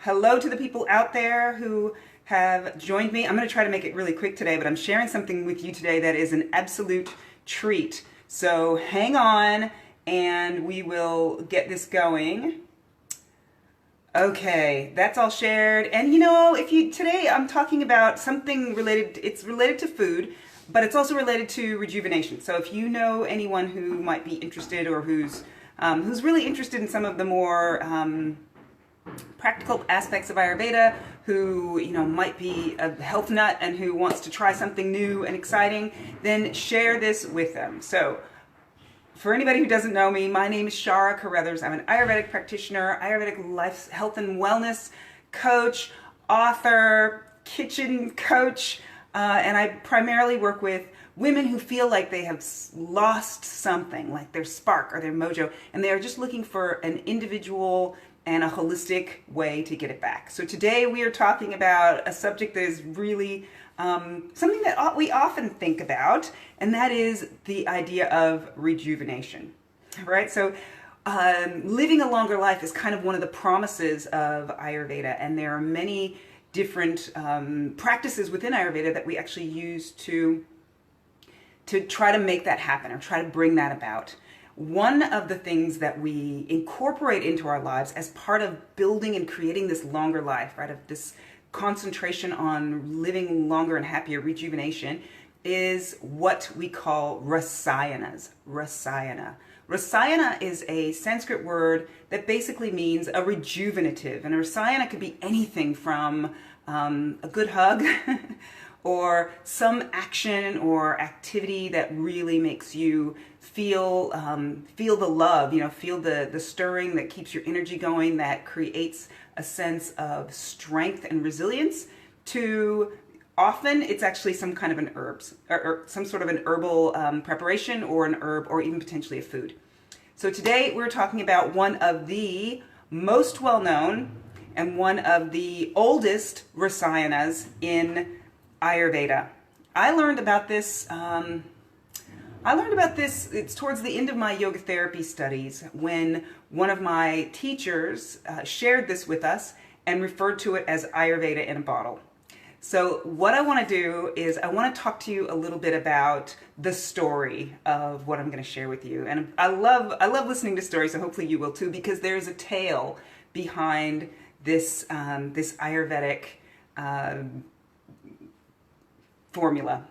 Hello to the people out there who have joined me. I'm going to try to make it really quick today, but I'm sharing something with you today that is an absolute treat. So hang on and we will get this going. Okay, that's all shared. And today I'm talking about something related, it's related to food, but it's also related to rejuvenation. So if you know anyone who might be interested or who's really interested in some of the more practical aspects of Ayurveda, who might be a health nut and who wants to try something new and exciting, then share this with them. So for anybody who doesn't know me, my name is Shara Carruthers. I'm an Ayurvedic practitioner, Ayurvedic life, health and wellness coach, author, kitchen coach, and I primarily work with women who feel like they have lost something, like their spark or their mojo, and they are just looking for an individual and a holistic way to get it back. So today we are talking about a subject that is really something that we often think about, and that is the idea of rejuvenation, right? So living a longer life is kind of one of the promises of Ayurveda, and there are many different practices within Ayurveda that we actually use to try to make that happen or try to bring that about. One of the things that we incorporate into our lives as part of building and creating this longer life, right, of this concentration on living longer and happier, rejuvenation, is what we call rasayanas. Rasayana is a Sanskrit word that basically means a rejuvenative. And a rasayana could be anything from a good hug or some action or activity that really makes you feel the love, feel the stirring that keeps your energy going, that creates a sense of strength and resilience, to often it's actually some kind of an herbs or some sort of an herbal preparation or an herb or even potentially a food. So today we're talking about one of the most well-known and one of the oldest rasayanas in Ayurveda. I learned about this, it's towards the end of my yoga therapy studies when one of my teachers shared this with us and referred to it as Ayurveda in a bottle. So what I want to do is I want to talk to you a little bit about the story of what I'm going to share with you. And I love listening to stories, so hopefully you will too, because there's a tale behind this Ayurvedic formula.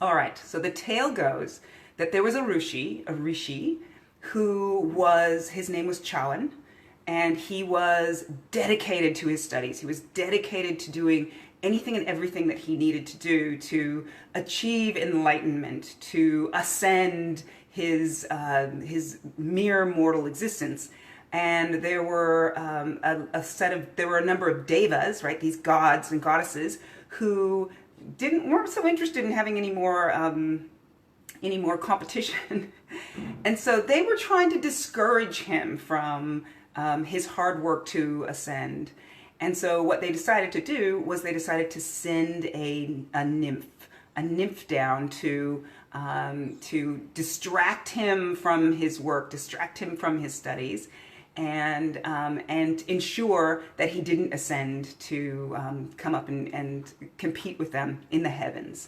All right, so the tale goes that there was a rishi, his name was Chawan, and he was dedicated to his studies. He was dedicated to doing anything and everything that he needed to do to achieve enlightenment, to ascend his mere mortal existence. And there were there were a number of devas, right? These gods and goddesses who weren't so interested in having any more competition, and so they were trying to discourage him from his hard work to ascend. And so what they decided to do was they decided to send a nymph down to distract him from his work, distract him from his studies, and ensure that he didn't ascend to come up and compete with them in the heavens.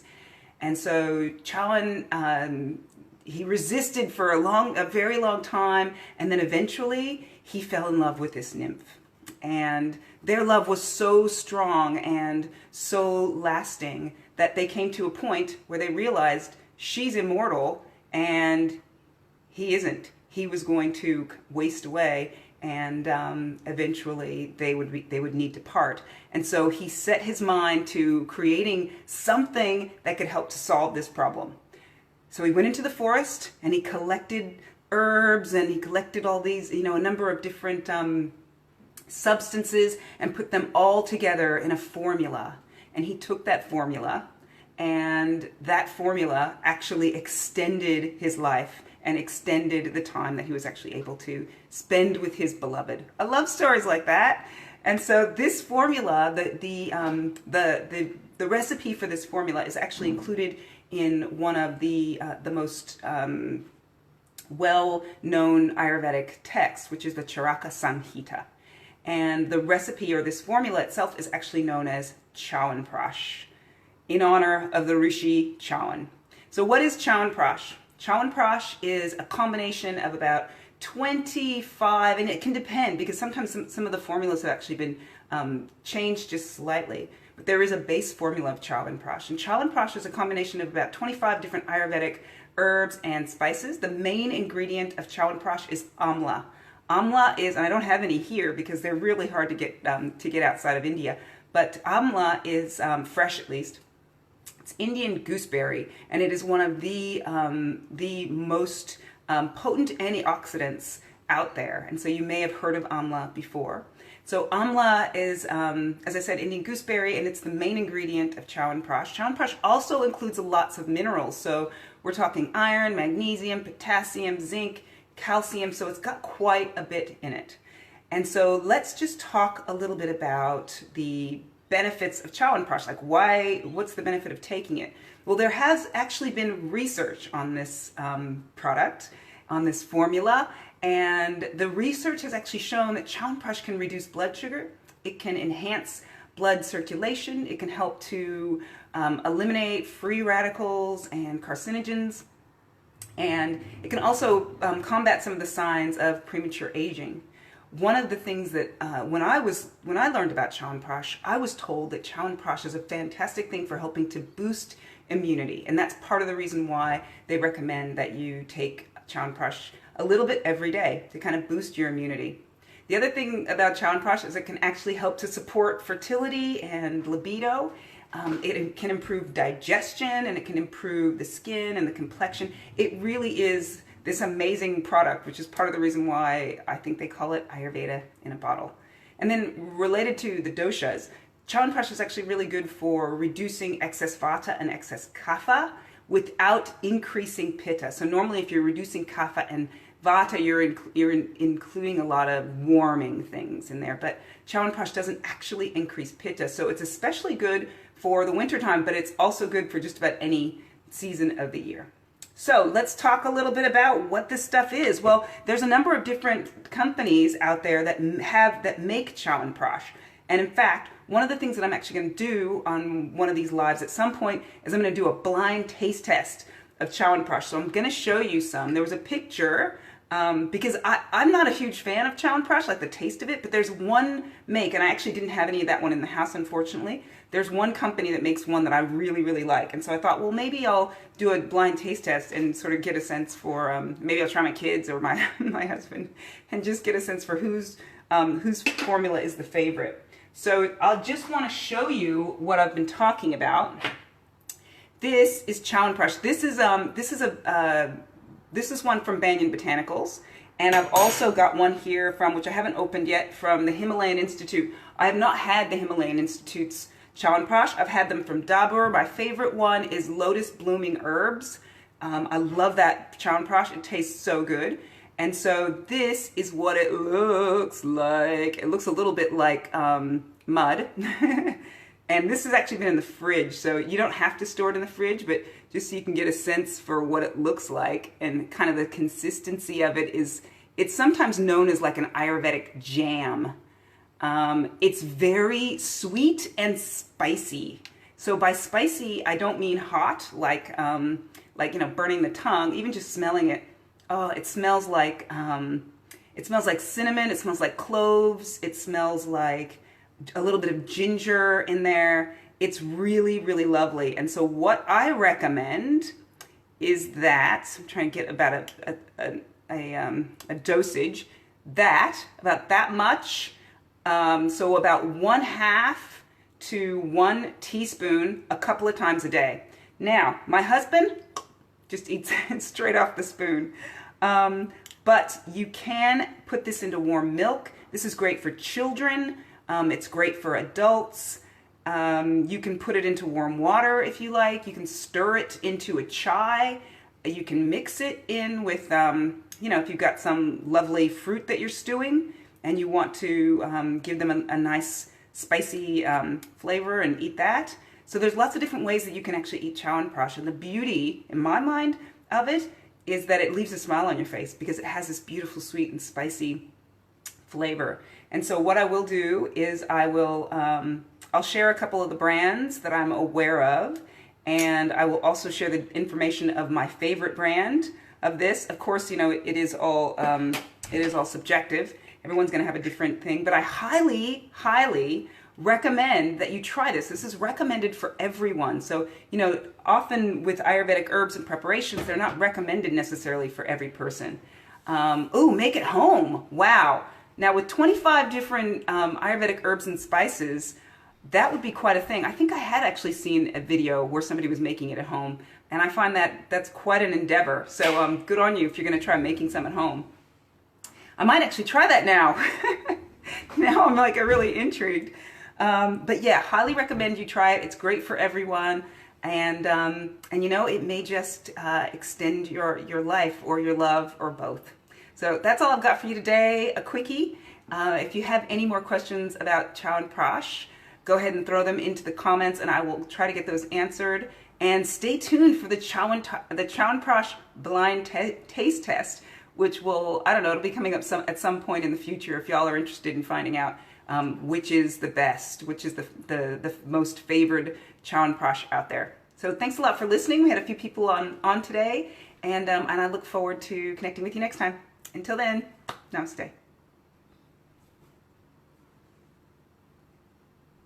And so Chawan, he resisted for a very long time, and then eventually he fell in love with this nymph. And their love was so strong and so lasting that they came to a point where they realized she's immortal and he isn't. He was going to waste away, and eventually they would need to part. And so he set his mind to creating something that could help to solve this problem. So he went into the forest and he collected herbs and he collected all these, a number of different substances and put them all together in a formula. And he took that formula, and that formula actually extended his life and extended the time that he was actually able to spend with his beloved. I love stories like that. And so this formula, the recipe for this formula is actually included in one of the most well-known Ayurvedic texts, which is the Charaka Samhita. And the recipe or this formula itself is actually known as Chayawanprash, in honor of the Rishi Chayawan. So what is Chayawanprash? Chayawanprash is a combination of about 25, and it can depend because sometimes some of the formulas have actually been changed just slightly. But there is a base formula of Chayawanprash. And Chayawanprash is a combination of about 25 different Ayurvedic herbs and spices. The main ingredient of Chayawanprash is amla. Amla is, and I don't have any here because they're really hard to get outside of India, but amla is fresh at least. It's Indian gooseberry, and it is one of the most potent antioxidants out there. And so you may have heard of amla before. So amla is, as I said, Indian gooseberry, and it's the main ingredient of Chayawanprash. Chayawanprash also includes lots of minerals. So we're talking iron, magnesium, potassium, zinc, calcium. So it's got quite a bit in it. And so let's just talk a little bit about the benefits of Chayawanprash. Like what's the benefit of taking it? Well, there has actually been research on this product, on this formula, and the research has actually shown that Chayawanprash can reduce blood sugar, it can enhance blood circulation, it can help to eliminate free radicals and carcinogens, and it can also combat some of the signs of premature aging. One of the things that when I learned about Chayawanprash, I was told that Chayawanprash is a fantastic thing for helping to boost immunity, and that's part of the reason why they recommend that you take Chayawanprash a little bit every day to kind of boost your immunity. The other thing about Chayawanprash is it can actually help to support fertility and libido. It can improve digestion, and it can improve the skin and the complexion. It really is this amazing product, which is part of the reason why I think they call it Ayurveda in a bottle. And then related to the doshas, Chayawanprash is actually really good for reducing excess vata and excess kapha without increasing pitta. So normally if you're reducing kapha and vata, you're including a lot of warming things in there, but Chayawanprash doesn't actually increase pitta. So it's especially good for the wintertime, but it's also good for just about any season of the year. So let's talk a little bit about what this stuff is. Well, there's a number of different companies out there that make Chayawanprash. And in fact, one of the things that I'm actually going to do on one of these lives at some point is I'm going to do a blind taste test of Chayawanprash. So I'm going to show you some. There was a picture because I'm not a huge fan of Chayawanprash, like the taste of it, but there's one make, and I actually didn't have any of that one in the house, unfortunately. There's one company that makes one that I really, really like. And so I thought, well, maybe I'll do a blind taste test and sort of get a sense for, maybe I'll try my kids or my husband and just get a sense for whose formula is the favorite. So I'll just want to show you what I've been talking about. This is Chayawanprash. This is one from Banyan Botanicals, and I've also got one here from, which I haven't opened yet, from the Himalayan Institute. I have not had the Himalayan Institute's Chayawanprash. I've had them from Dabur. My favorite one is Lotus Blooming Herbs. I love that Chayawanprash. It tastes so good. And so this is what it looks like. It looks a little bit like mud. And this has actually been in the fridge, so you don't have to store it in the fridge, but just so you can get a sense for what it looks like and kind of the consistency of it is, it's sometimes known as like an Ayurvedic jam. It's very sweet and spicy. So by spicy, I don't mean hot, like burning the tongue. Even just smelling it, oh, it smells like cinnamon. It smells like cloves. It smells like a little bit of ginger in there. It's really, really lovely. And so what I recommend is that, I'm trying to get about a dosage, about that much, so about 1/2 to 1 teaspoon a couple of times a day. Now, my husband just eats it straight off the spoon. But you can put this into warm milk. This is great for children. It's great for adults. You can put it into warm water if you like. You can stir it into a chai. You can mix it in with, if you've got some lovely fruit that you're stewing and you want to give them a nice spicy flavor and eat that. So there's lots of different ways that you can actually eat Chayawanprash. And the beauty, in my mind, of it is that it leaves a smile on your face because it has this beautiful sweet and spicy flavor. And so what I will do is I'll share a couple of the brands that I'm aware of, and I will also share the information of my favorite brand of this. Of course, it is all subjective. Everyone's going to have a different thing, but I highly, highly recommend that you try this. This is recommended for everyone. So, often with Ayurvedic herbs and preparations, they're not recommended necessarily for every person. Make it home. Wow. Now with 25 different Ayurvedic herbs and spices, that would be quite a thing. I think I had actually seen a video where somebody was making it at home, and I find that that's quite an endeavor. So good on you if you're going to try making some at home. I might actually try that now. Now I'm like really intrigued. But yeah, highly recommend you try it. It's great for everyone. And it may just extend your life or your love or both. So that's all I've got for you today, a quickie. If you have any more questions about Chayawanprash, go ahead and throw them into the comments and I will try to get those answered. And stay tuned for the Chayawanprash blind taste test, which will, I don't know, it'll be coming up at some point in the future if y'all are interested in finding out which is the best, which is the most favored Chayawanprash out there. So thanks a lot for listening. We had a few people on today, and I look forward to connecting with you next time. Until then, namaste.